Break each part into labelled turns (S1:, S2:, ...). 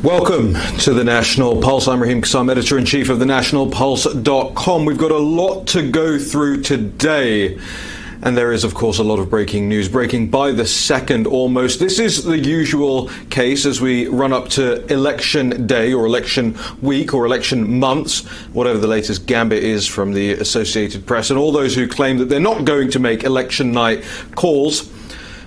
S1: Welcome to the National Pulse. I'm Raheem Kassam, editor-in-chief of thenationalpulse.com. We've got a lot to go through today. And there is, of course, a lot of breaking news, breaking by the second almost. This is the usual case as we run up to election day or election week or election months, whatever the latest gambit is from the Associated Press, and all those who claim that they're not going to make election night calls.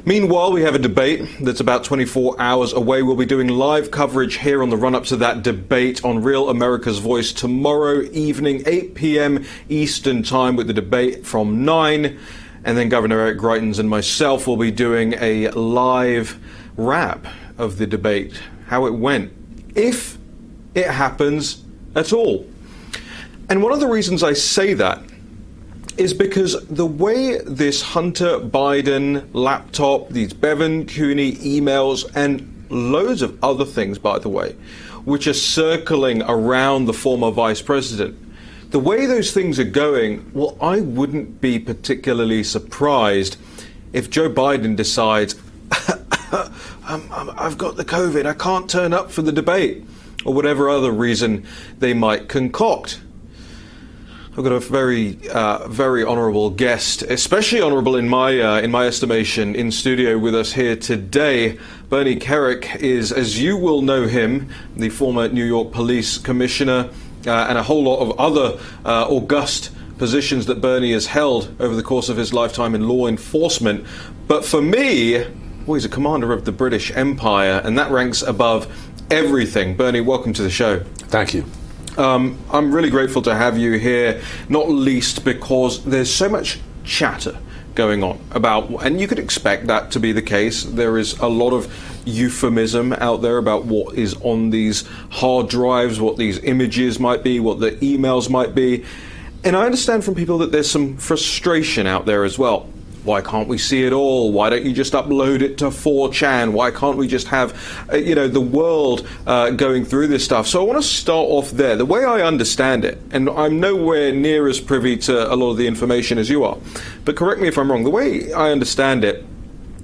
S1: Meanwhile, we have a debate that's about 24 hours away. We'll be doing live coverage here on the run-up to that debate on Real America's Voice tomorrow evening, 8 p.m. Eastern Time, with the debate from 9. And then Governor Eric Greitens and myself will be doing a live wrap of the debate, how it went, if it happens at all. And one of the reasons I say that is because the way this Hunter Biden laptop, these Bevan Cooney emails, and loads of other things, by the way, which are circling around the former vice president, the way those things are going, well, I wouldn't be particularly surprised if Joe Biden decides, I've got the COVID, I can't turn up for the debate, or whatever other reason they might concoct. I've got a very honourable guest, especially honourable in my estimation, in studio with us here today. Bernie Kerik is, as you will know him, the former New York Police Commissioner, and a whole lot of other august positions that Bernie has held over the course of his lifetime in law enforcement. But for me, well, he's a commander of the British Empire, and that ranks above everything. Bernie, welcome to the show.
S2: Thank you.
S1: I'm really grateful to have you here, not least because there's so much chatter going on about, and you could expect that to be the case. There is a lot of euphemism out there about what is on these hard drives, what these images might be, what the emails might be. And I understand from people that there's some frustration out there as well. Why can't we see it all? Why don't you just upload it to 4chan? Why can't we just have, the world going through this stuff? So I want to start off there. The way I understand it, and I'm nowhere near as privy to a lot of the information as you are, but correct me if I'm wrong. The way I understand it,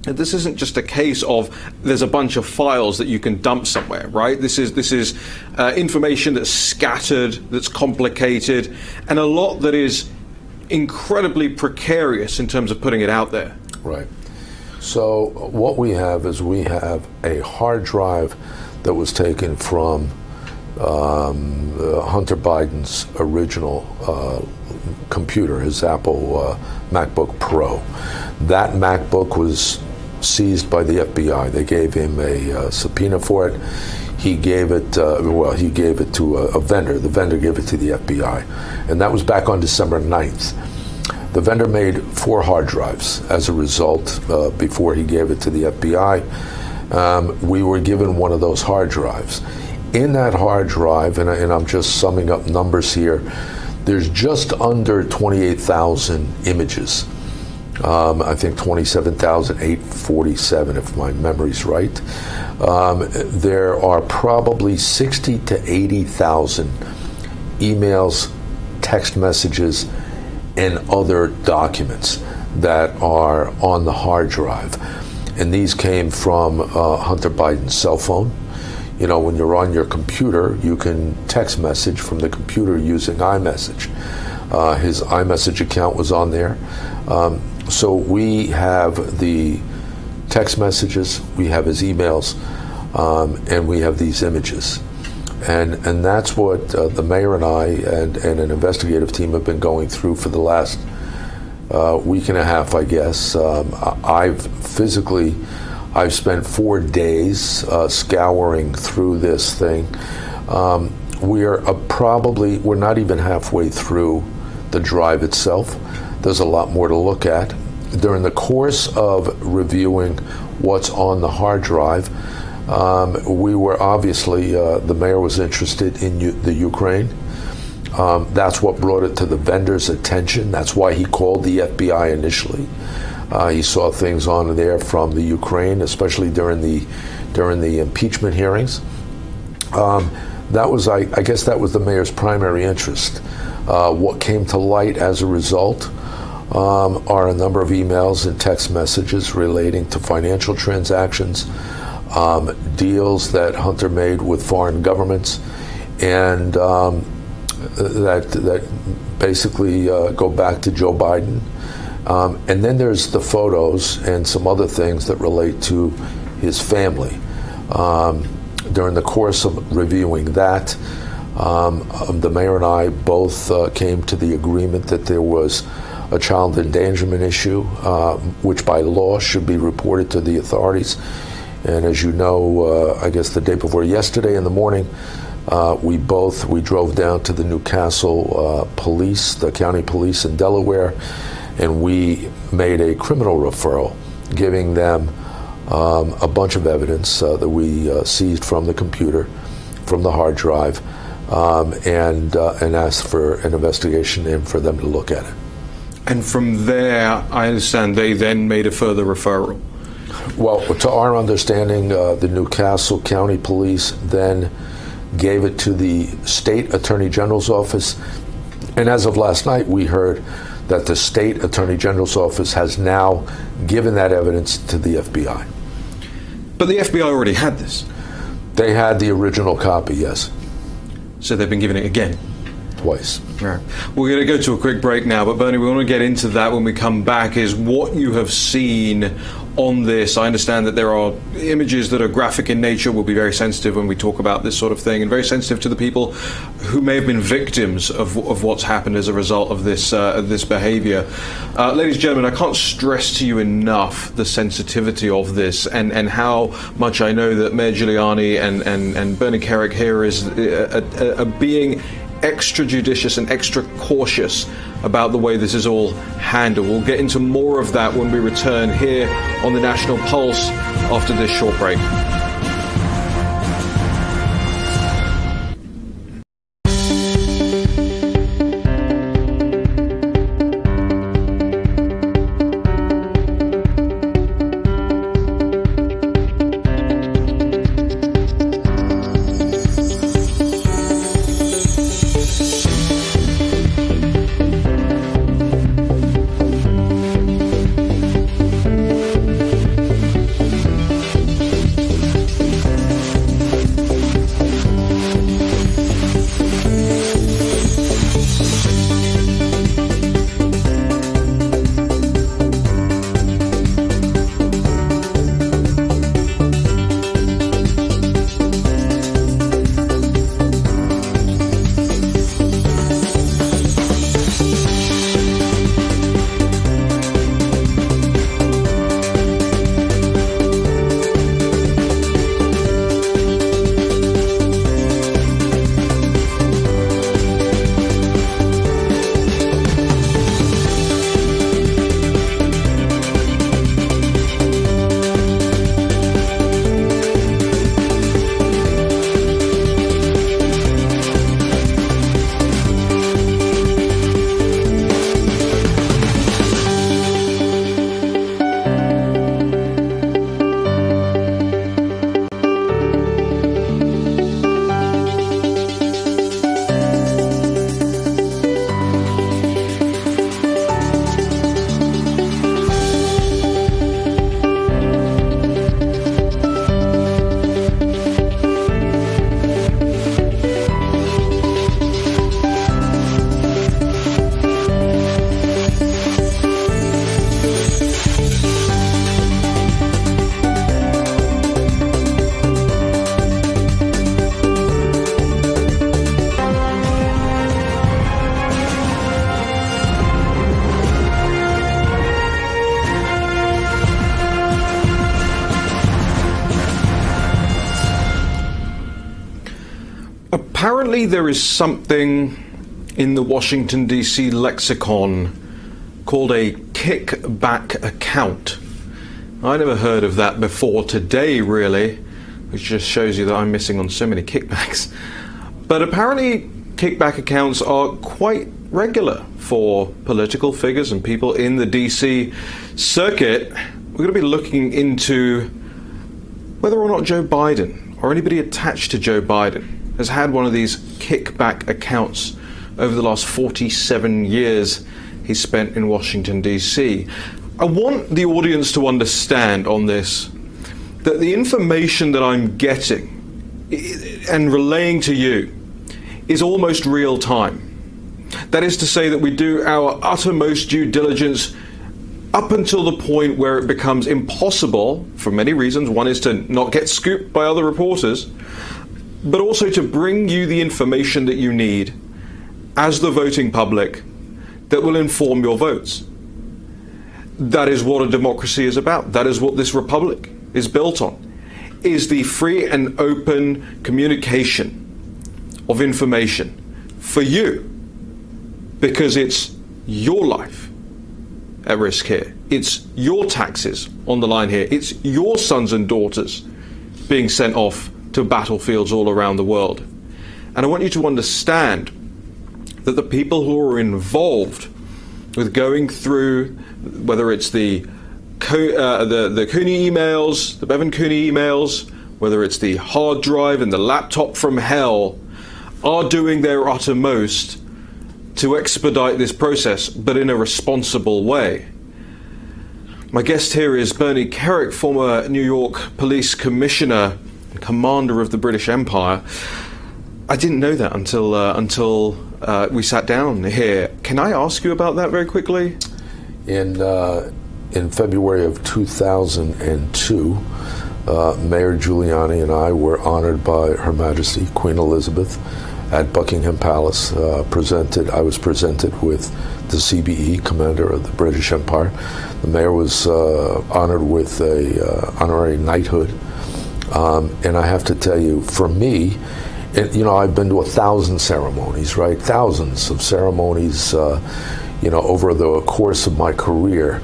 S1: this isn't just a case of there's a bunch of files that you can dump somewhere, right? This is information that's scattered, that's complicated, and a lot that is incredibly precarious in terms of putting it out there.
S2: Right. So what we have is we have a hard drive that was taken from Hunter Biden's original computer, his Apple MacBook Pro. That MacBook was seized by the FBI. They gave him a subpoena for it. He gave it, he gave it to a vendor. The vendor gave it to the FBI. And that was back on December 9th. The vendor made 4 hard drives as a result before he gave it to the FBI. We were given one of those hard drives. In that hard drive, and I'm just summing up numbers here, there's just under 28,000 images. I think 27,847, if my memory's right. There are probably 60 to 80,000 emails, text messages, and other documents that are on the hard drive. And these came from Hunter Biden's cell phone. You know, when you're on your computer, you can text message from the computer using iMessage. His iMessage account was on there. So we have the text messages, we have his emails, and we have these images. And that's what the mayor and I and an investigative team have been going through for the last week and a half, I guess. I've spent 4 days scouring through this thing. We're not even halfway through the drive itself. There's a lot more to look at. During the course of reviewing what's on the hard drive, we were obviously, the mayor was interested in the Ukraine. That's what brought it to the vendor's attention. That's why he called the FBI initially. He saw things on there from the Ukraine, especially during the impeachment hearings. That was, I guess that was the mayor's primary interest. What came to light as a result are a number of emails and text messages relating to financial transactions, deals that Hunter made with foreign governments, and that basically go back to Joe Biden. And then there's the photos and some other things that relate to his family. During the course of reviewing that, the mayor and I both came to the agreement that there was a child endangerment issue, which by law should be reported to the authorities. And as you know, I guess the day before yesterday in the morning, we drove down to the Newcastle police, the county police in Delaware, and we made a criminal referral, giving them a bunch of evidence that we seized from the computer, from the hard drive, and asked for an investigation and for them to look at it. And
S1: from there, I understand they then made a further referral.
S2: Well, to our understanding, the Newcastle County Police then gave it to the State Attorney General's office. And as of last night, we heard that the State Attorney General's office has now given that evidence to the FBI.
S1: But the FBI already had this.
S2: They had the original copy, yes.
S1: So they've been giving it again?
S2: Twice.
S1: Right. We're going to go to a quick break now, but Bernie, we want to get into that when we come back, is what you have seen on this. I understand that there are images that are graphic in nature. We'll be very sensitive when we talk about this sort of thing, and very sensitive to the people who may have been victims of what's happened as a result of this behavior. Ladies and gentlemen, I can't stress to you enough the sensitivity of this, and how much I know that Mayor Giuliani and Bernie Kerik here is being extra judicious and extra cautious about the way this is all handled. We'll get into more of that when we return here on the National Pulse after this short break. Apparently there is something in the Washington, D.C. lexicon called a kickback account. I never heard of that before today, really, which just shows you that I'm missing on so many kickbacks. But apparently kickback accounts are quite regular for political figures and people in the D.C. circuit. We're going to be looking into whether or not Joe Biden or anybody attached to Joe Biden has had one of these kickback accounts over the last 47 years he spent in Washington, D.C. I want the audience to understand on this that the information that I'm getting and relaying to you is almost real time. That is to say that we do our uttermost due diligence up until the point where it becomes impossible, for many reasons. One is to not get scooped by other reporters, but also to bring you the information that you need as the voting public that will inform your votes. That is what a democracy is about. That is what this republic is built on, is the free and open communication of information for you, because it's your life at risk here. It's your taxes on the line here. It's your sons and daughters being sent off to battlefields all around the world. And I want you to understand that the people who are involved with going through, whether it's the Cooney emails, the Bevan Cooney emails, whether it's the hard drive and the laptop from hell, are doing their uttermost to expedite this process, but in a responsible way. My guest here is Bernie Kerik, former New York Police Commissioner and Commander of the British Empire. I didn't know that until we sat down here. Can I ask you about that very quickly?
S2: In February of 2002, Mayor Giuliani and I were honored by Her Majesty Queen Elizabeth at Buckingham Palace. I was presented with the CBE, Commander of the British Empire. The mayor was honored with a honorary knighthood. And I have to tell you, for me, I've been to 1,000 ceremonies, right? Thousands of ceremonies, over the course of my career.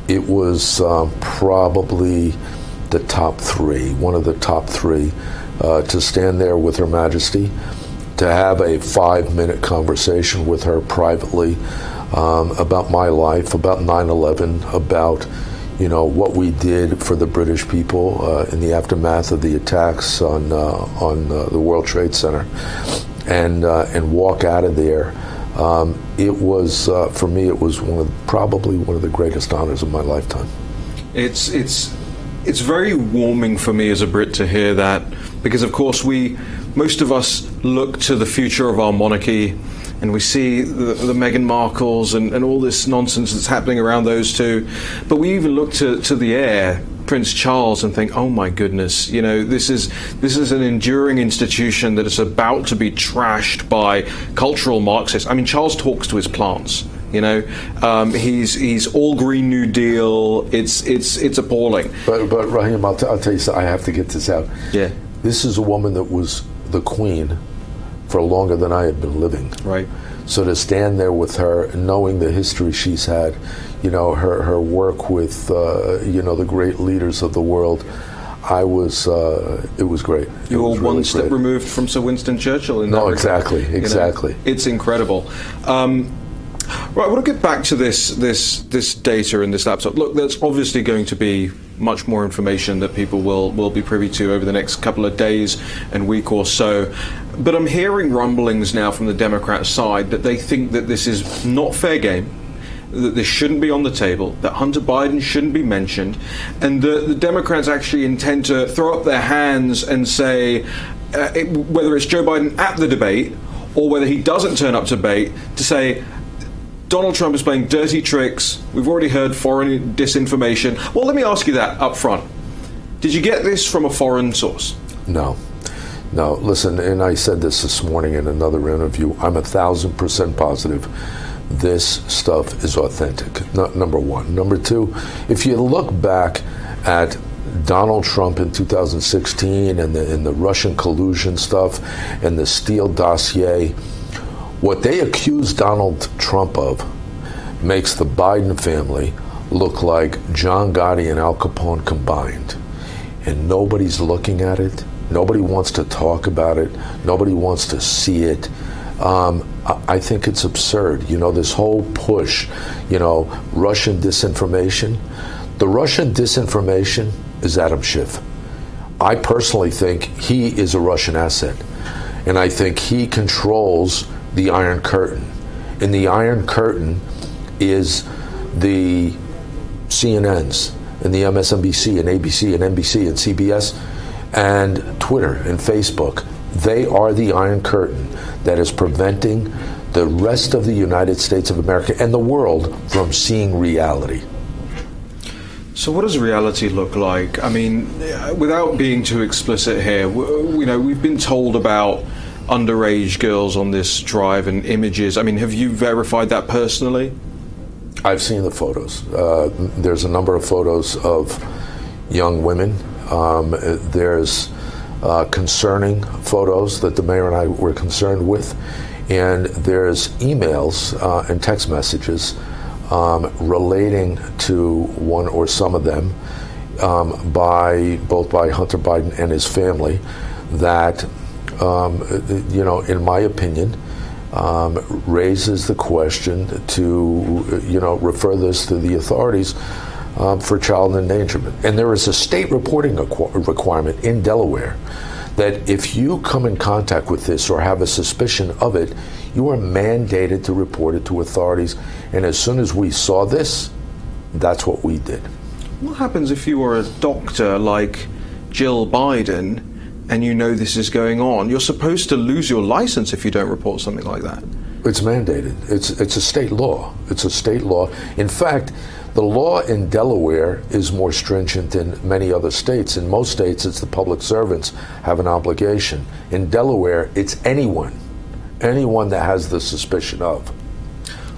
S2: It was probably the top three, one of the top three, to stand there with Her Majesty, to have a 5-minute conversation with her privately about my life, about 9/11, about what we did for the British people in the aftermath of the attacks on the World Trade Center, and walk out of there. It was for me, it was probably one of the greatest honors of my lifetime.
S1: It's very warming for me as a Brit to hear that, because of course most of us look to the future of our monarchy, and we see the Meghan Markles and all this nonsense that's happening around those two. But we even look to the heir, Prince Charles, and think, oh my goodness, this is an enduring institution that is about to be trashed by cultural Marxists. I mean, Charles talks to his plants. He's all Green New Deal. It's appalling.
S2: But Raheem, I'll tell you something. I have to get this out.
S1: Yeah.
S2: This is a woman that was the queen for longer than I had been living.
S1: Right.
S2: So to stand there with her, knowing the history she's had, her work with, the great leaders of the world, it was great.
S1: You were one step removed from Sir Winston Churchill in that regard.
S2: Exactly.
S1: It's incredible. Right, I want to get back to this data and this laptop. Look, there's obviously going to be much more information that people will be privy to over the next couple of days and week or so. But I'm hearing rumblings now from the Democrat side that they think that this is not fair game, that this shouldn't be on the table, that Hunter Biden shouldn't be mentioned, and the Democrats actually intend to throw up their hands and say, whether it's Joe Biden at the debate or whether he doesn't turn up to debate, to say, Donald Trump is playing dirty tricks. We've already heard foreign disinformation. Well, let me ask you that up front. Did you get this from a foreign source?
S2: No. Listen, and I said this morning in another interview, I'm 1,000% positive this stuff is authentic, number one. Number two, if you look back at Donald Trump in 2016 and the Russian collusion stuff and the Steele dossier, what they accused Donald Trump of makes the Biden family look like John Gotti and Al Capone combined. And nobody's looking at it. Nobody wants to talk about it. Nobody wants to see it. I think it's absurd. This whole push, Russian disinformation. The Russian disinformation is Adam Schiff. I personally think he is a Russian asset. And I think he controls the Iron Curtain. And the Iron Curtain is the CNNs, and the MSNBC and ABC and NBC and CBS and Twitter and Facebook. They are the Iron Curtain that is preventing the rest of the United States of America and the world from seeing reality.
S1: So what does reality look like? I mean, without being too explicit here, we've been told about underage girls on this drive and images. I mean, have you verified that personally?
S2: I've seen the photos. There's a number of photos of young women. There's concerning photos that the mayor and I were concerned with. And there's emails and text messages relating to one or some of them both by Hunter Biden and his family that, in my opinion, raises the question to, refer this to the authorities for child endangerment. And there is a state reporting requirement in Delaware that if you come in contact with this or have a suspicion of it, you are mandated to report it to authorities. And as soon as we saw this, that's what we did.
S1: What happens if you were a doctor like Jill Biden and you know this is going on? You're supposed to lose your license if you don't report something like that.
S2: It's mandated. It's a state law. It's a state law. In fact, the law in Delaware is more stringent than many other states. In most states, it's the public servants have an obligation. In Delaware, it's anyone that has the suspicion of.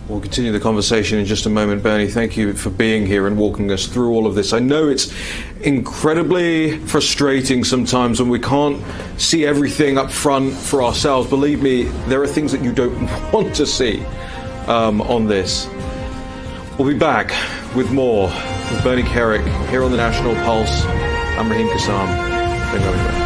S1: We'll continue the conversation in just a moment. Bernie, thank you for being here and walking us through all of this. I know it's incredibly frustrating sometimes when we can't see everything up front for ourselves. Believe me, there are things that you don't want to see on this. We'll be back with more with Bernie Kerik here on the National Pulse. I'm Raheem Kassam. Don't go anywhere.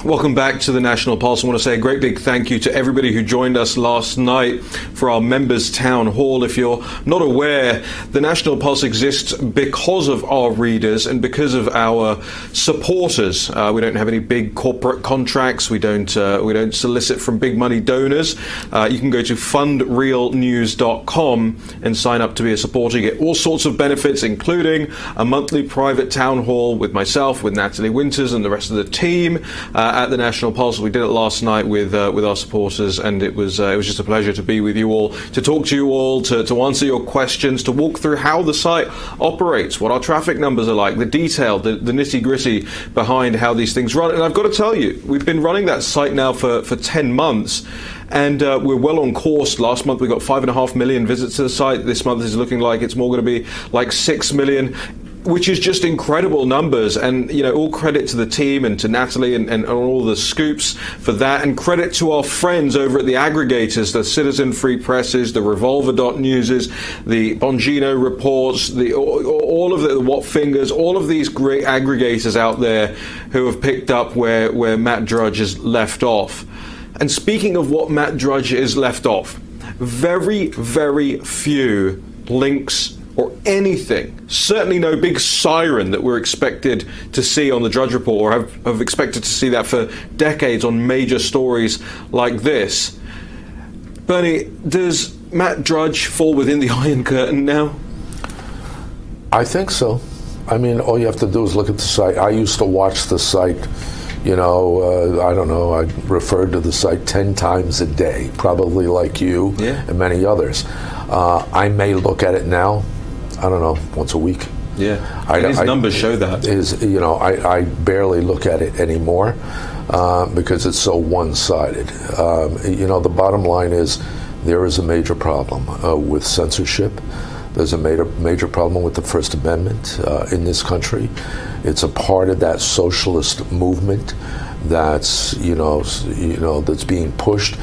S1: Welcome back to the National Pulse. I want to say a great big thank you to everybody who joined us last night for our members' town hall. If you're not aware, the National Pulse exists because of our readers and because of our supporters. We don't have any big corporate contracts. We don't solicit from big money donors. You can go to fundrealnews.com and sign up to be a supporter. You get all sorts of benefits, including a monthly private town hall with myself, with Natalie Winters and the rest of the team, at the National Pulse. We did it last night with our supporters, and it was just a pleasure to be with you all, to talk to you all, to answer your questions, to walk through how the site operates, what our traffic numbers are like, the detail, the nitty-gritty behind how these things run. And I've got to tell you, we've been running that site now for 10 months. And we're well on course. Last month we got 5.5 million visits to the site. This month is looking like it's more going to be like 6 million, which is just incredible numbers. And, you know, all credit to the team and to Natalie and all the scoops for that. And credit to our friends over at the aggregators, the Citizen Free Presses, the Revolver.Newses, the Bongino Reports, all of the What Fingers, all of these great aggregators out there who have picked up where Matt Drudge has left off. And speaking of what Matt Drudge is left off, very, very few links or anything, certainly no big siren that we're expected to see on the Drudge Report, or have expected to see that for decades on major stories like this. Bernie, does Matt Drudge fall within the Iron Curtain now?
S2: I think so. I mean, all you have to do is look at the site. I used to watch the site. You know, I don't know, I referred to the site 10 times a day, probably like you and many others. I may look at it now, I don't know, once a week.
S1: Yeah, his numbers show that.
S2: You know, I barely look at it anymore because it's so one-sided. You know, the bottom line is there is a major problem with censorship. There's a major problem with the First Amendment in this country. It's a part of that socialist movement that's that's being pushed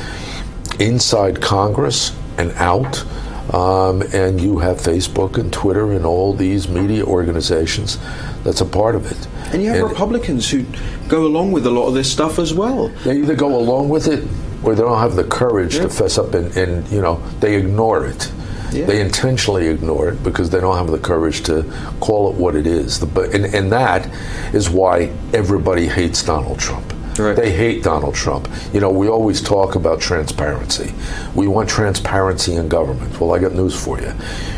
S2: inside Congress and out. And you have Facebook and Twitter and all these media organizations that's a part of it.
S1: And you have Republicans who go along with a lot of this stuff as well.
S2: They either go along with it or they don't have the courage to fess up and they ignore it. Yeah. They intentionally ignore it because they don't have the courage to call it what it is. And that is why everybody hates Donald Trump. Right. They hate Donald Trump. You know, we always talk about transparency. We want transparency in government. Well, I got news for you.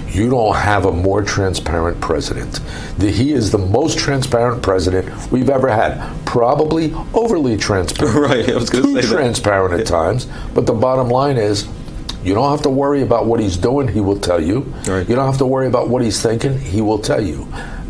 S2: You don't have a more transparent president. He is the most transparent president we've ever had. Probably overly transparent.
S1: Right, I was going to say that.
S2: Too transparent at times. But the bottom line is, you don't have to worry about what he's doing, he will tell you. Right. You don't have to worry about what he's thinking, he will tell you.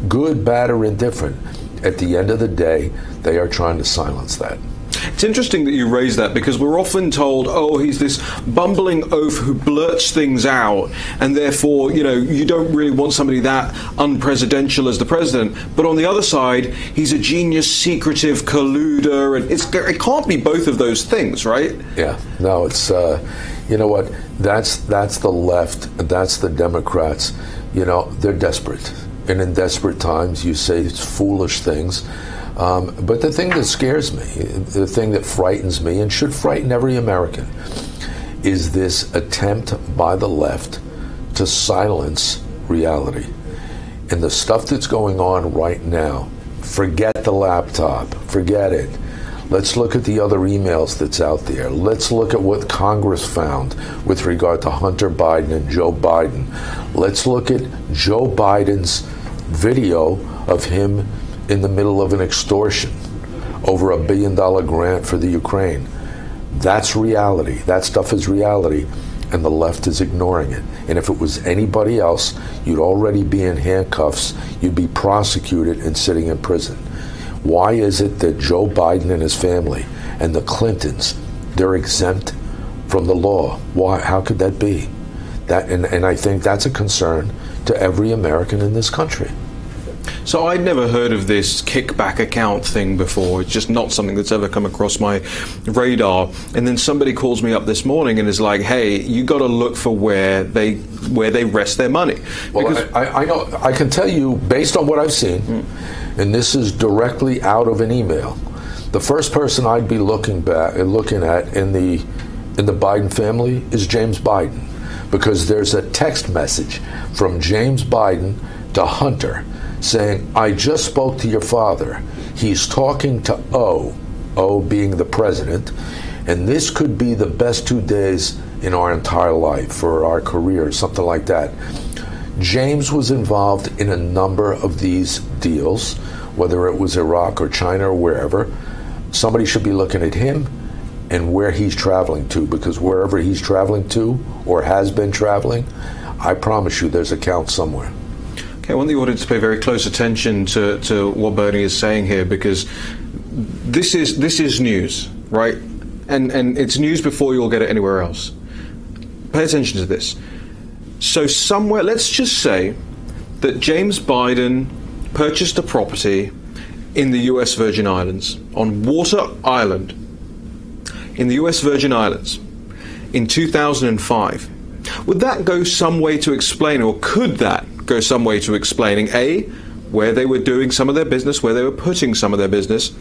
S2: Good, bad, or indifferent. At the end of the day, they are trying to silence that.
S1: It's interesting that you raise that because we're often told, oh, he's this bumbling oaf who blurts things out, and therefore, you know, you don't really want somebody that unpresidential as the president. But on the other side, he's a genius, secretive colluder, and it can't be both of those things, right?
S2: Yeah, no, it's, you know what, that's the left, that's the Democrats. You know, they're desperate. And in desperate times, you say foolish things. But the thing that scares me, the thing that frightens me, and should frighten every American, is this attempt by the left to silence reality. And the stuff that's going on right now, forget the laptop, forget it. Let's look at the other emails that's out there. Let's look at what Congress found with regard to Hunter Biden and Joe Biden. Let's look at Joe Biden's video of him in the middle of an extortion over $1 billion grant for the Ukraine. That's reality. That stuff is reality, and the left is ignoring it. And if it was anybody else, you'd already be in handcuffs, you'd be prosecuted and sitting in prison. Why is it that Joe Biden and his family and the Clintons, they're exempt from the law? Why? How could that be? And I think that's a concern to every American in this country.
S1: So I'd never heard of this kickback account thing before. It's just not something that's ever come across my radar. And then somebody calls me up this morning and is like, "Hey, you got to look for where they rest their money."
S2: Well, I know. I can tell you based on what I've seen, and this is directly out of an email. The first person I'd be looking at in the Biden family is James Biden, because there's a text message from James Biden to Hunter saying, "I just spoke to your father. He's talking to O being the president, and this could be the best 2 days in our entire life, for our career," something like that. James was involved in a number of these deals, whether it was Iraq or China or wherever. somebody should be looking at him and where he's traveling to, because wherever he's traveling to or has been traveling, I promise you there's a count somewhere.
S1: Okay, I want the audience to pay very close attention to what Bernie is saying here, because this is news, right? And it's news before you'll get it anywhere else. Pay attention to this. So somewhere, let's just say that James Biden purchased a property in the US Virgin Islands, on Water Island, in the US Virgin Islands, in 2005. Would that go some way to explain, or could that go some way to explaining, A, where they were doing some of their business, where they were putting some of their business,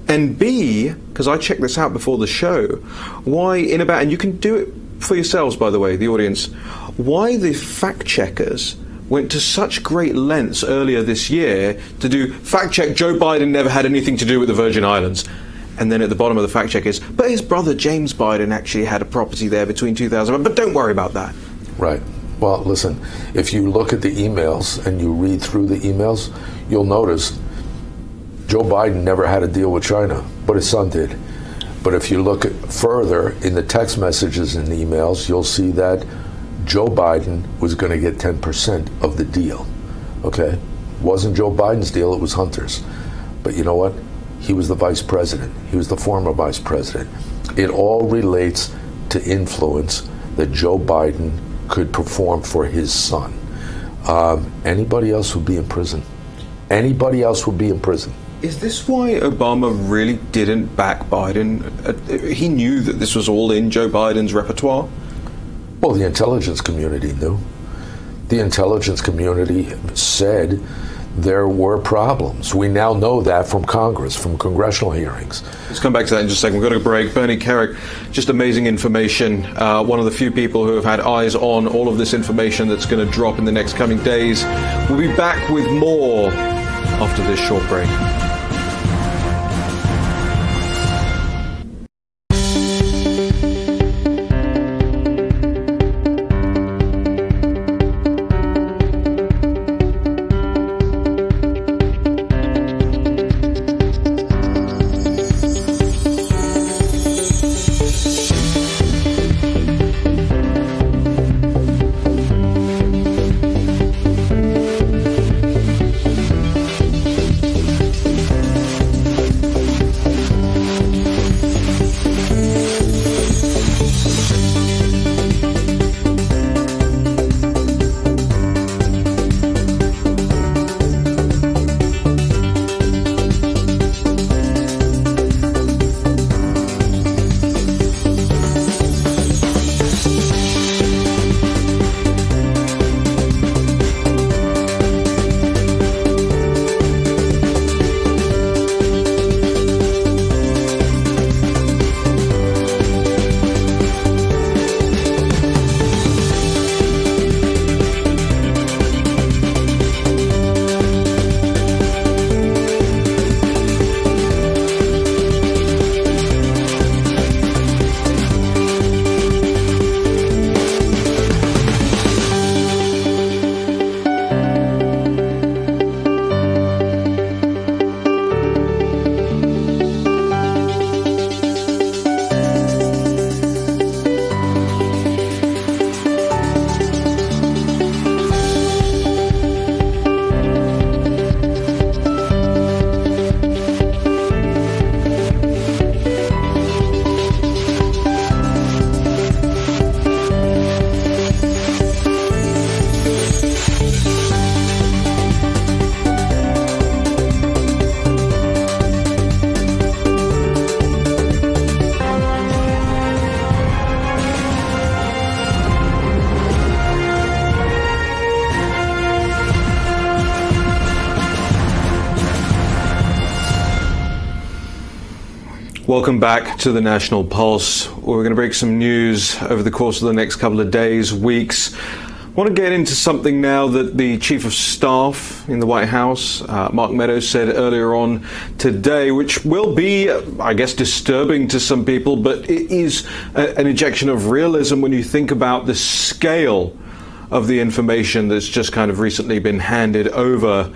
S1: and B, because I checked this out before the show, why in about, and you can do it for yourselves, by the way, the audience, why the fact checkers went to such great lengths earlier this year to do fact check Joe Biden never had anything to do with the Virgin Islands. And then at the bottom of the fact check is, but his brother James Biden actually had a property there between 2000, but don't worry about that.
S2: Right. Well, listen, if you look at the emails and you read through the emails, you'll notice Joe Biden never had a deal with China, but his son did. But if you look further in the text messages and emails, you'll see that Joe Biden was going to get 10% of the deal. Okay? It wasn't Joe Biden's deal, it was Hunter's. But you know what? He was the vice president. He was the former vice president. It all relates to influence that Joe Biden could perform for his son. Anybody else would be in prison. Anybody else would be in prison.
S1: Is this why Obama really didn't back Biden? He knew that this was all in Joe Biden's repertoire?
S2: Well, the intelligence community knew. The intelligence community said there were problems. We now know that from Congress, from congressional hearings.
S1: Let's come back to that in just a second. We've got to break. Bernie Kerik, just amazing information. One of the few people who have had eyes on all of this information that's going to drop in the next coming days. We'll be back with more after this short break. Welcome back to the National Pulse. We're going to break some news over the course of the next couple of days, weeks. I want to get into something now that the Chief of Staff in the White House, Mark Meadows, said earlier on today, which will be, I guess, disturbing to some people, but it is an injection of realism when you think about the scale of the information that's just kind of recently been handed over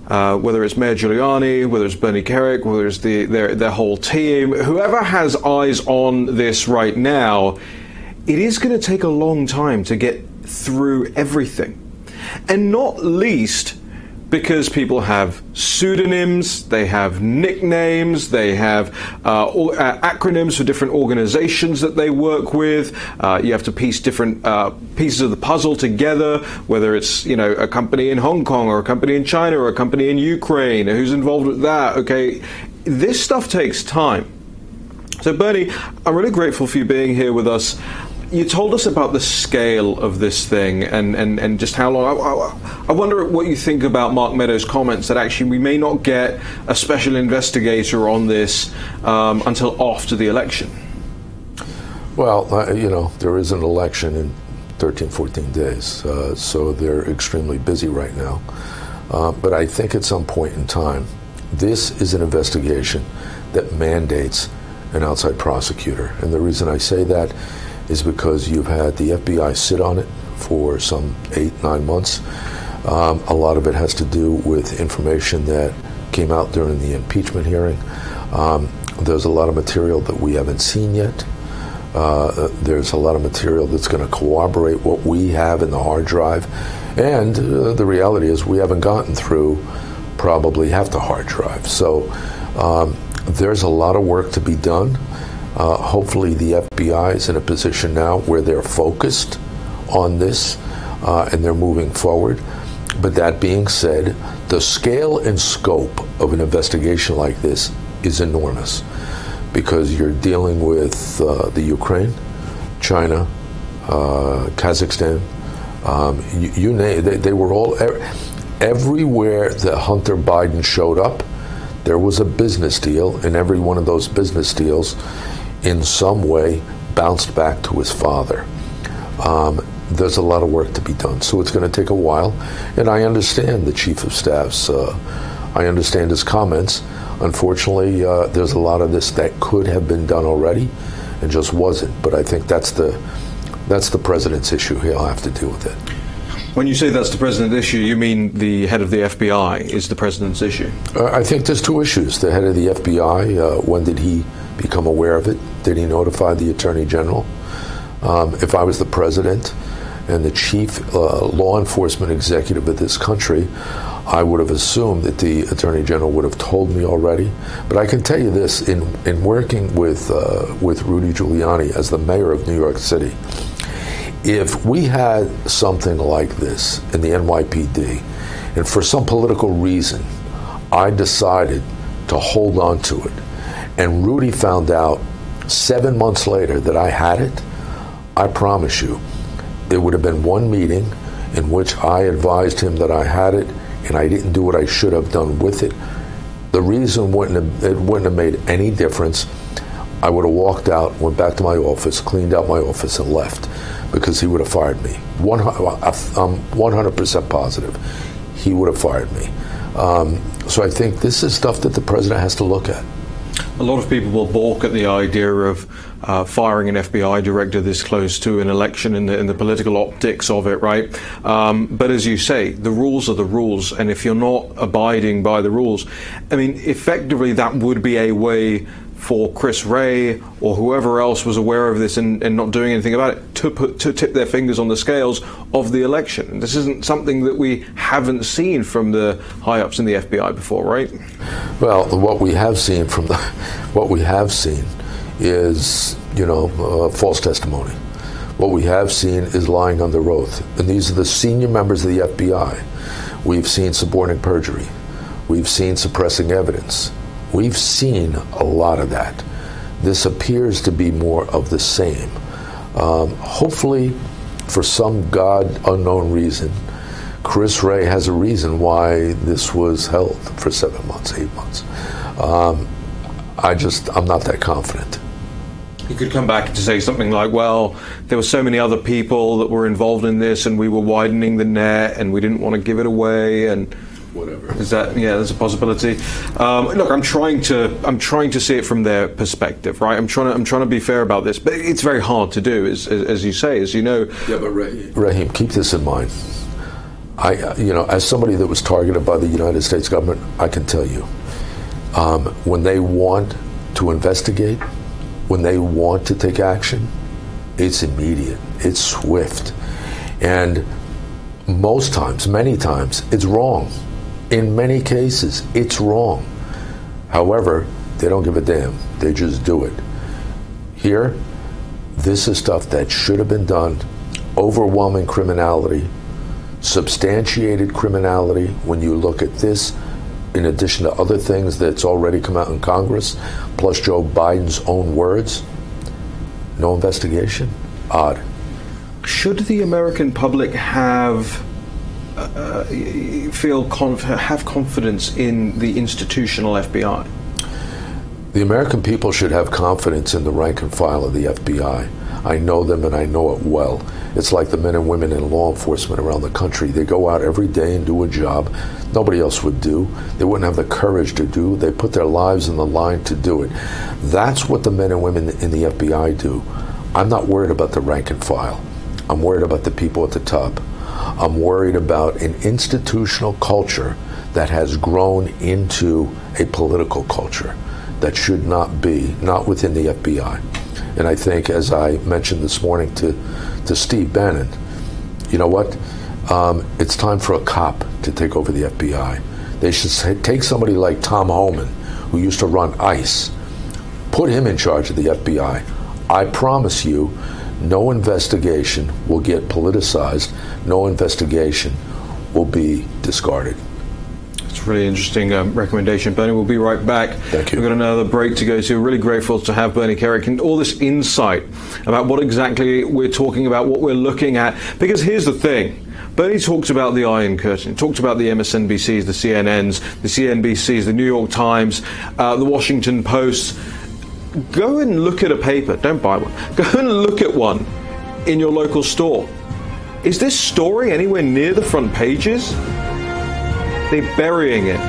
S1: whether it's Mayor Giuliani, whether it's Bernie Kerik, whether it's their whole team, whoever has eyes on this right now, it is going to take a long time to get through everything. And not least because people have pseudonyms, they have nicknames, they have acronyms for different organizations that they work with. You have to piece different pieces of the puzzle together, whether it's, you know, a company in Hong Kong or a company in China or a company in Ukraine, who's involved with that. Okay, this stuff takes time. So Bernie, I'm really grateful for you being here with us. You told us about the scale of this thing and just how long. I wonder what you think about Mark Meadows' comments that actually we may not get a special investigator on this until after the election.
S2: Well, you know, there is an election in 13, 14 days, so they're extremely busy right now. But I think at some point in time, this is an investigation that mandates an outside prosecutor. And the reason I say that is because you've had the FBI sit on it for some 8-9 months. A lot of it has to do with information that came out during the impeachment hearing. There's a lot of material that we haven't seen yet. There's a lot of material that's going to corroborate what we have in the hard drive. And the reality is we haven't gotten through probably half the hard drive. So there's a lot of work to be done. Hopefully the FBI is in a position now where they're focused on this and they're moving forward. But that being said, the scale and scope of an investigation like this is enormous because you're dealing with the Ukraine, China, Kazakhstan, you name it. They were all, everywhere that Hunter Biden showed up, there was a business deal, and every one of those business deals in some way bounced back to his father. There's a lot of work to be done, so it's going to take a while. And I understand the chief of staff's, I understand his comments. Unfortunately, there's a lot of this that could have been done already and just wasn't. But I think that's the president's issue. He'll have to deal with it.
S1: When you say that's the president's issue, you mean the head of the FBI is the president's issue?
S2: I think there's two issues. The head of the FBI, when did he become aware of it? Did he notify the Attorney General? If I was the president and the chief law enforcement executive of this country, I would have assumed that the Attorney General would have told me already. But I can tell you this, in working with Rudy Giuliani as the mayor of New York City, if we had something like this in the NYPD, and for some political reason, I decided to hold on to it, and Rudy found out 7 months later that I had it, I promise you, there would have been one meeting in which I advised him that I had it, and I didn't do what I should have done with it. The reason it wouldn't have made any difference. I would have walked out, went back to my office, cleaned out my office, and left, because he would have fired me. I'm 100% positive he would have fired me. So I think this is stuff that the president has to look at.
S1: A lot of people will balk at the idea of firing an FBI director this close to an election in the political optics of it, right? But as you say, the rules are the rules, and if you're not abiding by the rules, I mean, effectively that would be a way for Chris Wray or whoever else was aware of this and not doing anything about it to tip their fingers on the scales of the election. And this isn't something that we haven't seen from the high-ups in the FBI before, right?
S2: Well, what we have seen is, false testimony. What we have seen is lying under oath. And these are the senior members of the FBI. We've seen suborning perjury. We've seen suppressing evidence. We've seen a lot of that. This appears to be more of the same. Hopefully, for some God-unknown reason, Chris Wray has a reason why this was held for 7 months, 8 months. I'm not that confident.
S1: He could come back to say something like, well, there were so many other people that were involved in this and we were widening the net and we didn't want to give it away, and
S2: whatever.
S1: Is that, yeah, there's a possibility. Look, I'm trying to see it from their perspective, right? I'm trying to be fair about this, but it's very hard to do, as you say, as you know.
S2: Yeah, but Raheem, keep this in mind. As somebody that was targeted by the United States government, I can tell you, when they want to investigate, when they want to take action, it's immediate, it's swift. And most times, many times, it's wrong. In many cases, it's wrong. However, they don't give a damn. They just do it. Here, this is stuff that should have been done. Overwhelming criminality, substantiated criminality. When you look at this, in addition to other things that's already come out in Congress, plus Joe Biden's own words, no investigation. Odd.
S1: Should the American public have confidence in the institutional FBI?
S2: The American people should have confidence in the rank and file of the FBI. I know them and I know it well. It's like the men and women in law enforcement around the country. They go out every day and do a job nobody else would do. They wouldn't have the courage to do. They put their lives in the line to do it. That's what the men and women in the FBI do. I'm not worried about the rank and file. I'm worried about the people at the top. I'm worried about an institutional culture that has grown into a political culture that should not be, not within the FBI. And I think, as I mentioned this morning to Steve Bannon, you know what? It's time for a cop to take over the FBI. They should take somebody like Tom Homan, who used to run ICE, put him in charge of the FBI. I promise you, no investigation will get politicized. No investigation will be discarded.
S1: It's a really interesting recommendation, Bernie. We'll be right back.
S2: Thank you.
S1: We've got another break to go to. Really grateful to have Bernie Kerik and all this insight about what exactly we're talking about, what we're looking at. Because here's the thing. Bernie talked about the Iron Curtain, talked about the MSNBCs, the CNNs, the CNBCs, the New York Times, the Washington Post. Go and look at a paper. Don't buy one. Go and look at one in your local store. Is this story anywhere near the front pages? They're burying it,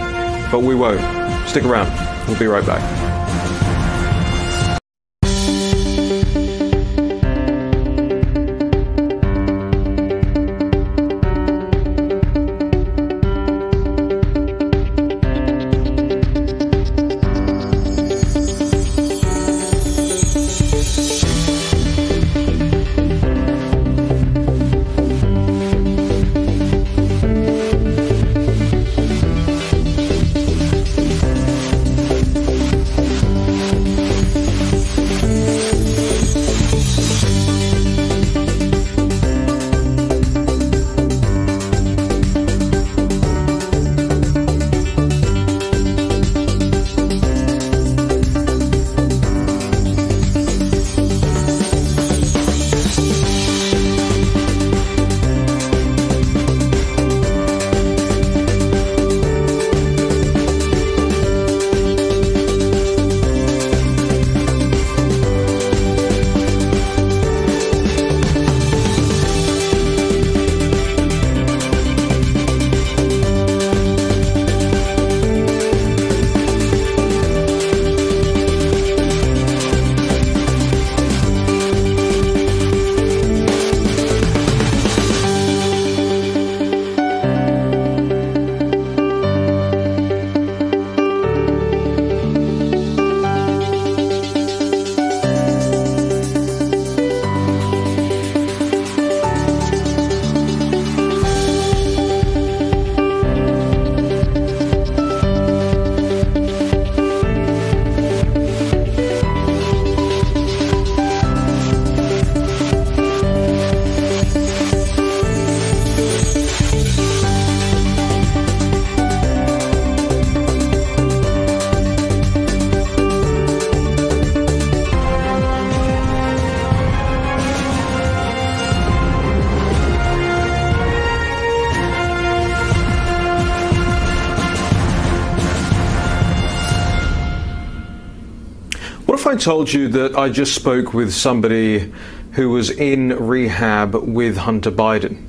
S1: but we won't. Stick around. We'll be right back. What if I told you that I just spoke with somebody who was in rehab with Hunter Biden,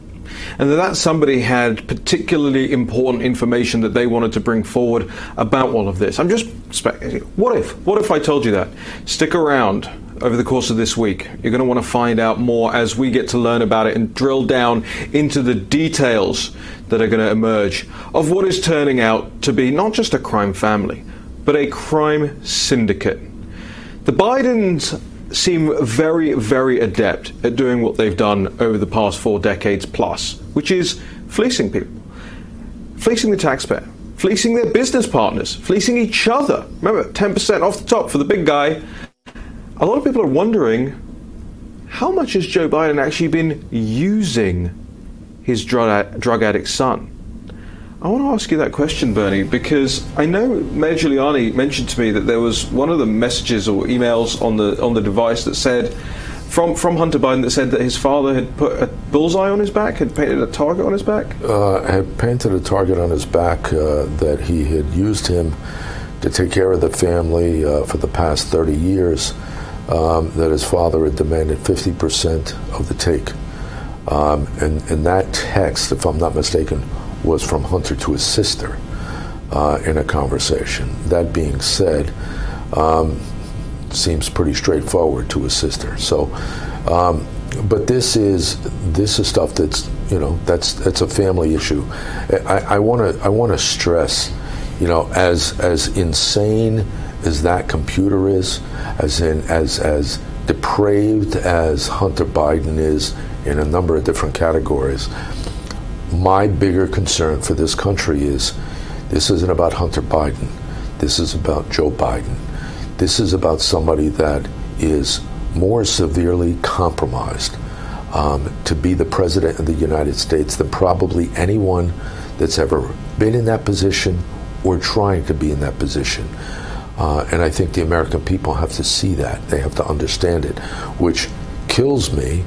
S1: and that somebody had particularly important information that they wanted to bring forward about all of this? I'm just speculating. What if I told you that? Stick around. over the course of this week. You're going to want to find out more as we get to learn about it and drill down into the details that are going to emerge of what is turning out to be not just a crime family, but a crime syndicate. The Bidens seem very, very adept at doing what they've done over the past 4 decades plus, which is fleecing people, fleecing the taxpayer, fleecing their business partners, fleecing each other. Remember, 10% off the top for the big guy. A lot of people are wondering, how much has Joe Biden actually been using his drug addict son? I want to ask you that question, Bernie, because I know Mayor Giuliani mentioned to me that there was one of the messages or emails on the device that said, from Hunter Biden, that said that his father had put a bullseye on his back, had painted a target on his back?
S2: Had painted a target on his back, that he had used him to take care of the family for the past 30 years, that his father had demanded 50% of the take. And that text, if I'm not mistaken, was from Hunter to his sister in a conversation. That being said, seems pretty straightforward to his sister. So, but this is stuff that's, that's a family issue. I want to stress, as insane as that computer is, as depraved as Hunter Biden is in a number of different categories. My bigger concern for this country is this isn't about Hunter Biden. This is about Joe Biden. This is about somebody that is more severely compromised to be the president of the United States than probably anyone that's ever been in that position or trying to be in that position. And I think the American people have to see that. They have to understand it, which kills me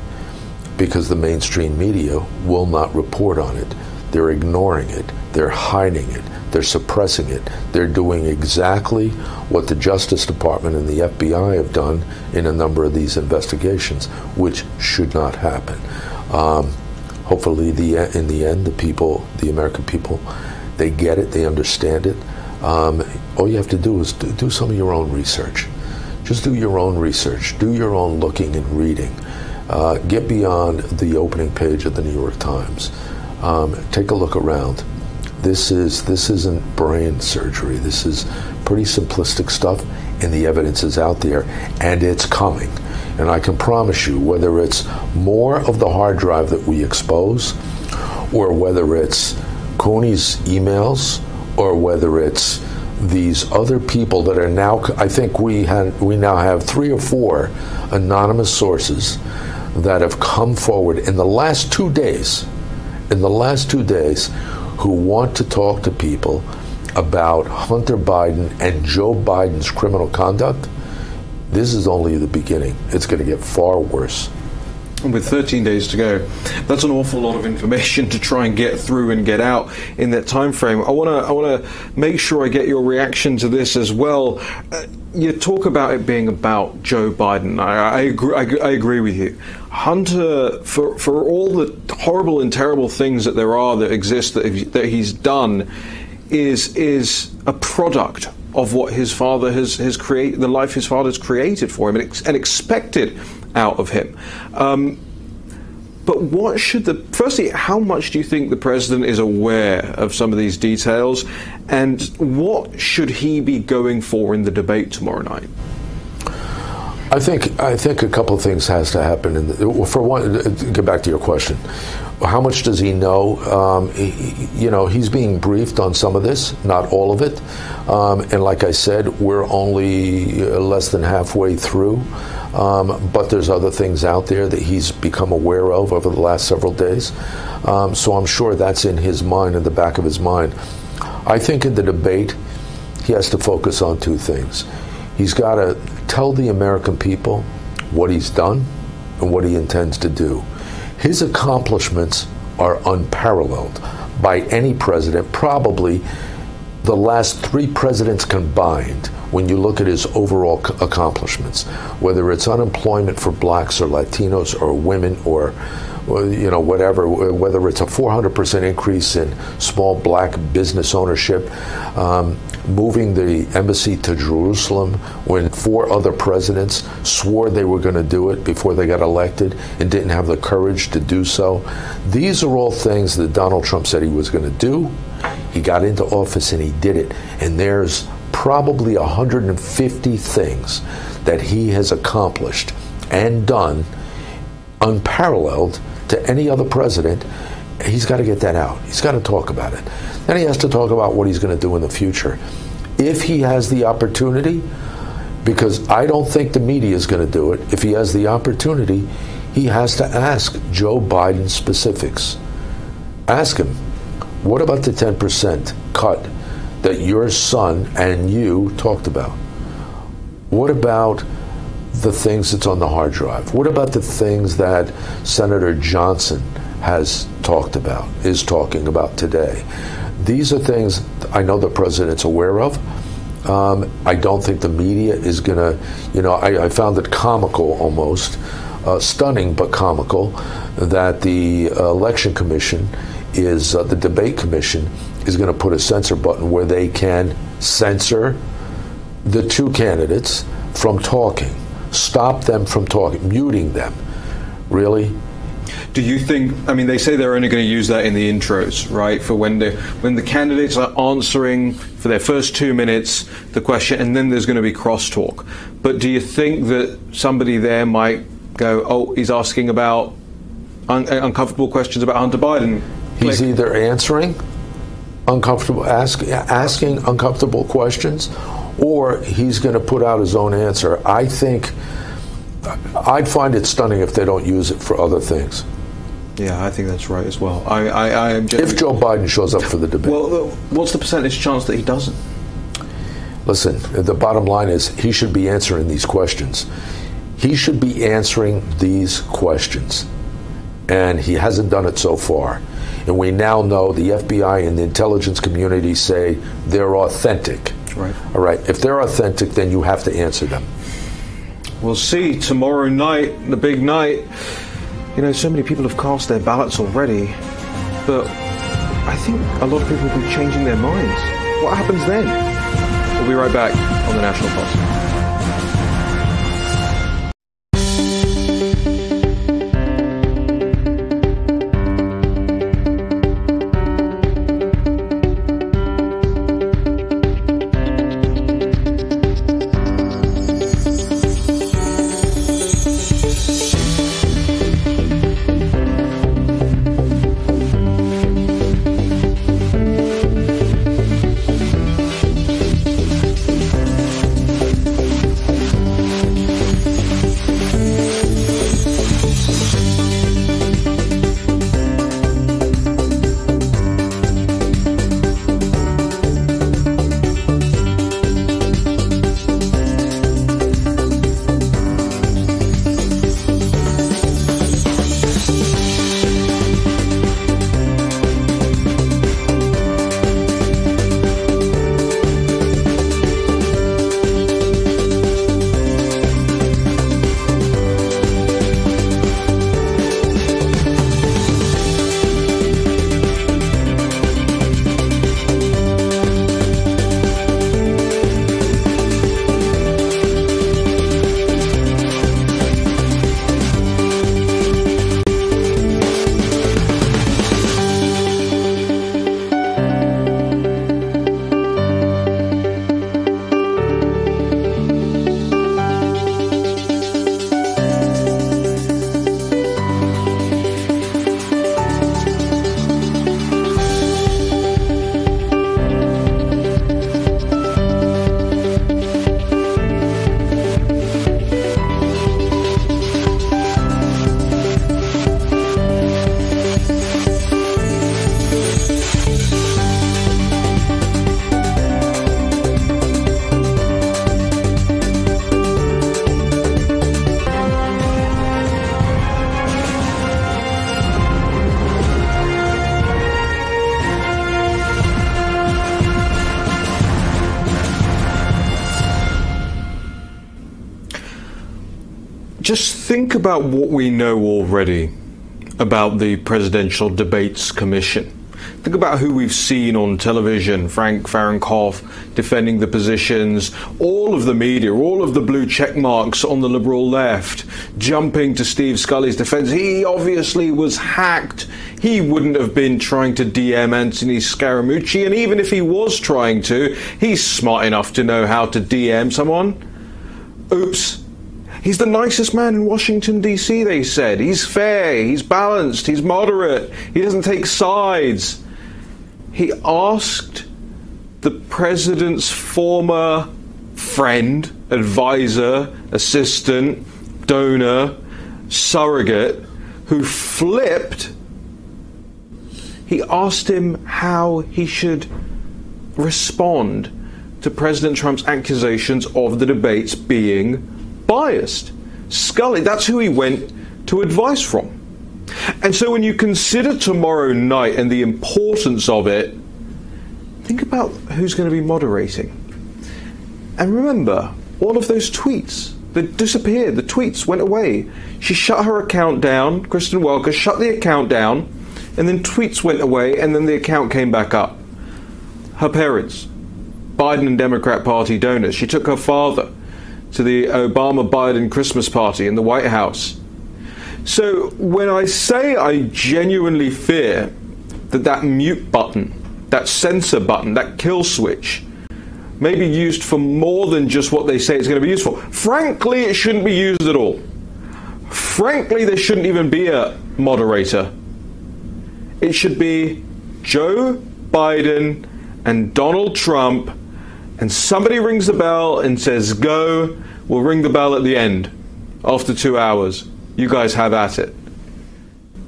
S2: because the mainstream media will not report on it. They're ignoring it. They're hiding it. They're suppressing it. They're doing exactly what the Justice Department and the FBI have done in a number of these investigations, which should not happen. Hopefully, in the end, the American people, they get it, they understand it. All you have to do is do some of your own research. Just do your own research. Do your own looking and reading. Get beyond the opening page of the New York Times. Take a look around. This isn't brain surgery. This is pretty simplistic stuff, and the evidence is out there, and it's coming. And I can promise you, whether it's more of the hard drive that we expose, or whether it's Coney's emails, or whether it's these other people that are now, I think we now have 3 or 4 anonymous sources that have come forward in the last 2 days, who want to talk to people about Hunter Biden and Joe Biden's criminal conduct. This is only the beginning. It's going to get far worse.
S1: And with 13 days to go, that's an awful lot of information to try and get through and get out in that time frame. I want to make sure I get your reaction to this as well. You talk about it being about Joe Biden. I agree with you. Hunter, for all the horrible and terrible things that there are that exist that he's done, is a product of what his father has created, the life his father's created for him and expected out of him. But what should firstly, how much do you think the president is aware of some of these details, and what should he be going for in the debate tomorrow night?
S2: I think a couple of things has to happen. For one, get back to your question. How much does he know? He's being briefed on some of this, not all of it. And like I said, we're only less than halfway through. But there's other things out there that he's become aware of over the last several days. So I'm sure that's in his mind, in the back of his mind. I think in the debate, he has to focus on 2 things. He's got to tell the American people what he's done and what he intends to do. His accomplishments are unparalleled by any president, probably the last 3 presidents combined, when you look at his overall accomplishments, whether it's unemployment for blacks or Latinos or women or whatever, whether it's a 400% increase in small black business ownership, moving the embassy to Jerusalem when 4 other presidents swore they were going to do it before they got elected and didn't have the courage to do so. These are all things that Donald Trump said he was going to do. He got into office and he did it. And there's probably 150 things that he has accomplished and done unparalleled to any other president. He's got to get that out. He's got to talk about it. Then he has to talk about what he's going to do in the future. If he has the opportunity, because I don't think the media is going to do it, if he has the opportunity, he has to ask Joe Biden specifics. Ask him, what about the 10% cut that your son and you talked about? What about the things that's on the hard drive? What about the things that Senator Johnson has talked about, is talking about today? These are things I know the president's aware of. I don't think the media is going to, I found it comical almost, stunning but comical, that the election commission is, the debate commission is going to put a censor button where they can censor the 2 candidates from talking, stop them from talking, muting them. Really?
S1: Do you think, I mean, they say they're only going to use that in the intros, right? For when the candidates are answering for their first 2 minutes the question, and then there's going to be crosstalk. But do you think that somebody there might go, oh, he's asking about uncomfortable questions about Hunter Biden?
S2: He's either answering uncomfortable, asking uncomfortable questions, or he's going to put out his own answer. I think I'd find it stunning if they don't use it for other things.
S1: Yeah, I think that's right as well. I am
S2: if Joe Biden shows up for the debate.
S1: Well, what's the percentage chance that he doesn't?
S2: Listen, the bottom line is he should be answering these questions. He should be answering these questions. And he hasn't done it so far. And we now know the FBI and the intelligence community say they're authentic.
S1: Right.
S2: All right. If they're authentic, then you have to answer them.
S1: We'll see tomorrow night, the big night. So many people have cast their ballots already, but I think a lot of people will be changing their minds. What happens then? We'll be right back on the National Pulse. Just think about what we know already about the Presidential Debates Commission. Think about who we've seen on television: Frank Fahrenkopf defending the positions, all of the media, all of the blue check marks on the liberal left, jumping to Steve Scully's defense. He obviously was hacked. He wouldn't have been trying to DM Anthony Scaramucci, and even if he was trying to, he's smart enough to know how to DM someone. Oops. He's the nicest man in Washington, D.C., they said. He's fair, he's balanced, he's moderate, he doesn't take sides. He asked the president's former friend, advisor, assistant, donor, surrogate, who flipped. He asked him how he should respond to President Trump's accusations of the debates being biased. Scully, that's who he went to advice from. And so when you consider tomorrow night and the importance of it, think about who's going to be moderating. And remember, all of those tweets that disappeared, the tweets went away. She shut her account down, Kristen Welker shut the account down, and then tweets went away, and then the account came back up. Her parents, Biden and Democrat Party donors. She took her father to the Obama-Biden Christmas party in the White House. So when I say I genuinely fear that mute button, that censor button, that kill switch may be used for more than just what they say it's going to be used for. Frankly, it shouldn't be used at all. Frankly, there shouldn't even be a moderator. It should be Joe Biden and Donald Trump, and somebody rings the bell and says, go, we'll ring the bell at the end after 2 hours. You guys have at it.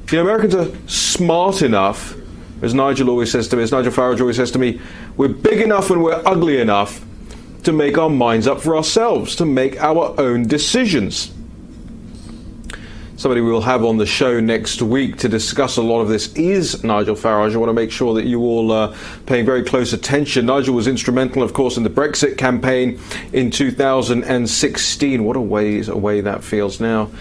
S1: You know, Americans are smart enough, as Nigel always says to me, as Nigel Farage always says to me, we're big enough and we're ugly enough to make our minds up for ourselves, to make our own decisions. Somebody we will have on the show next week to discuss a lot of this is Nigel Farage. I want to make sure that you all are paying very close attention. Nigel was instrumental, of course, in the Brexit campaign in 2016. What a ways away that feels now.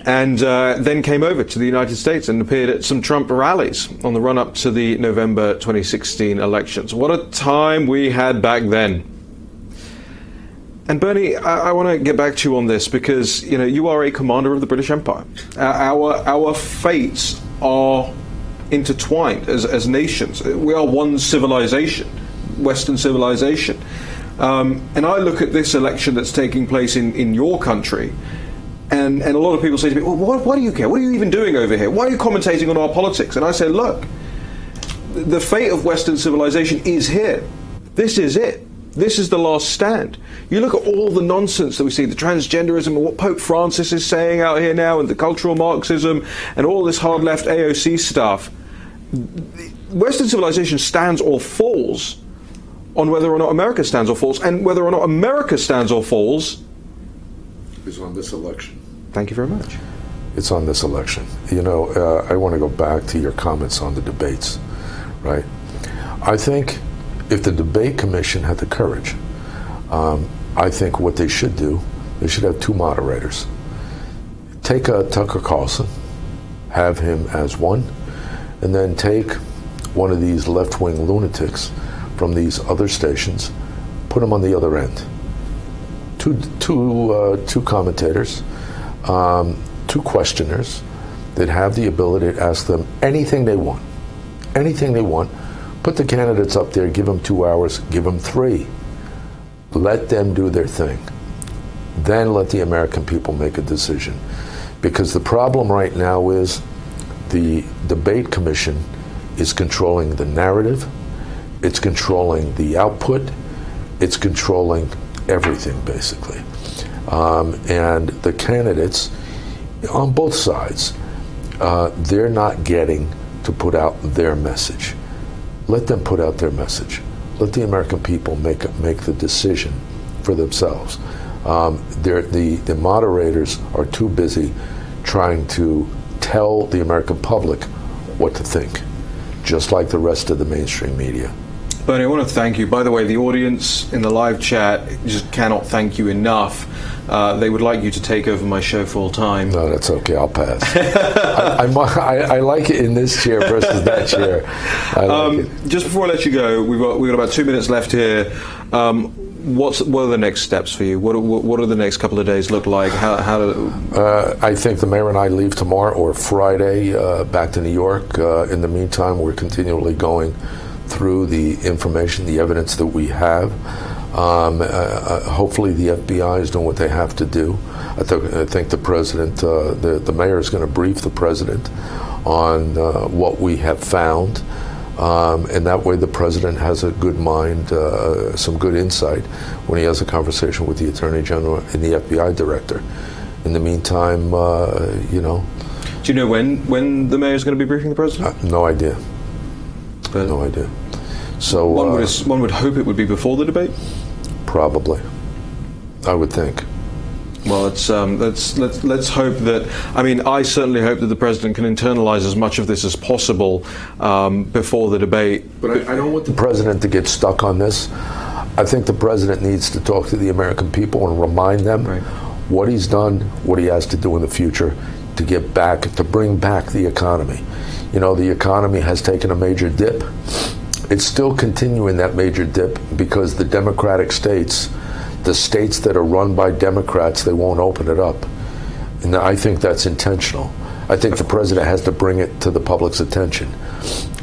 S1: And then came over to the United States and appeared at some Trump rallies on the run-up to the November 2016 elections. What a time we had back then. And Bernie, I want to get back to you on this because, you know, you are a commander of the British Empire. Our fates are intertwined as nations. We are one civilization, Western civilization. And I look at this election that's taking place in your country, and a lot of people say to me, well, why do you care? What are you even doing over here? Why are you commentating on our politics? And I say, look, the fate of Western civilization is here. This is it. This is the last stand. You look at all the nonsense that we see, the transgenderism and what Pope Francis is saying out here now, and the cultural Marxism and all this hard left AOC stuff. Western civilization stands or falls on whether or not America stands or falls, and whether or not America stands or falls
S2: is on this election.
S1: Thank you very much.
S2: It's on this election. You know, I want to go back to your comments on the debates, right? I think if the debate commission had the courage, I think what they should do, they should have two moderators. Take Tucker Carlson, have him as one, and then take one of these left-wing lunatics from these other stations, put them on the other end. Two commentators, two questioners that have the ability to ask them anything they want. Anything they want. Put the candidates up there, give them 2 hours, give them 3. Let them do their thing. Then let the American people make a decision. Because the problem right now is the debate commission is controlling the narrative, it's controlling the output, it's controlling everything, basically. And the candidates on both sides, they're not getting to put out their message. Let them put out their message. Let the American people make the decision for themselves. The moderators are too busy trying to tell the American public what to think, just like the rest of the mainstream media.
S1: Bernie, I want to thank you. By the way, the audience in the live chat just cannot thank you enough. They would like you to take over my show full time.
S2: No, that's okay. I'll pass. I like it in this chair versus that chair. I like it.
S1: Just before I let you go, we've got about 2 minutes left here. What are the next steps for you? What do the next couple of days look like?
S2: I think the mayor and I leave tomorrow or Friday back to New York. In the meantime, we're continually going through the information, the evidence that we have. Hopefully the FBI is doing what they have to do. I think the president, the mayor is going to brief the president on what we have found. And that way the president has a good mind, some good insight when he has a conversation with the Attorney General and the FBI director. In the meantime, you know.
S1: Do you know when the mayor is going to be briefing the president?
S2: No idea. No idea. So
S1: one would hope it would be before the debate.
S2: Probably, I would think.
S1: Well, let's hope that. I mean, I certainly hope that the president can internalize as much of this as possible before the debate.
S2: But I don't want the president to get stuck on this. I think the president needs to talk to the American people and remind them what he's done, what he has to do in the future to get back, to bring back the economy. You know, the economy has taken a major dip. It's still continuing that major dip because the Democratic states, the states that are run by Democrats, they won't open it up. And I think that's intentional. I think the president has to bring it to the public's attention.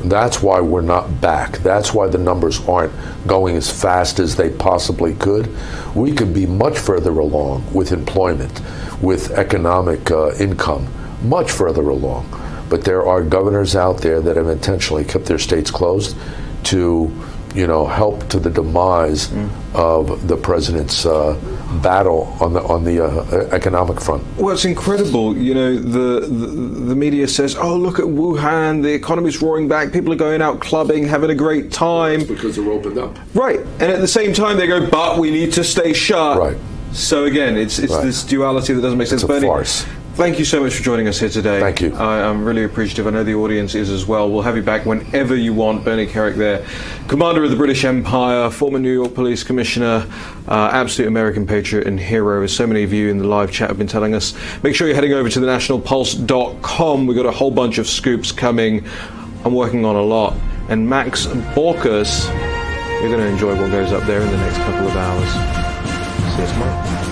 S2: That's why we're not back. That's why the numbers aren't going as fast as they possibly could. We could be much further along with employment, with economic income, much further along. But there are governors out there that have intentionally kept their states closed to, you know, help to the demise of the president's battle on the economic front.
S1: Well, it's incredible. You know, the media says, "Oh, look at Wuhan. The economy's roaring back. People are going out clubbing, having a great time."
S2: That's because they're opened up.
S1: Right, and at the same time they go, "But we need to stay shut."
S2: Right.
S1: So again, it's this duality that doesn't make sense.
S2: It's a farce.
S1: Thank you so much for joining us here today.
S2: Thank you.
S1: I'm really appreciative. I know the audience is as well. We'll have you back whenever you want. Bernie Kerik there, commander of the British Empire, former New York Police Commissioner, absolute American patriot and hero, as so many of you in the live chat have been telling us. Make sure you're heading over to thenationalpulse.com. We've got a whole bunch of scoops coming. I'm working on a lot. And Max Borkus, you're going to enjoy what goes up there in the next couple of hours. See you tomorrow.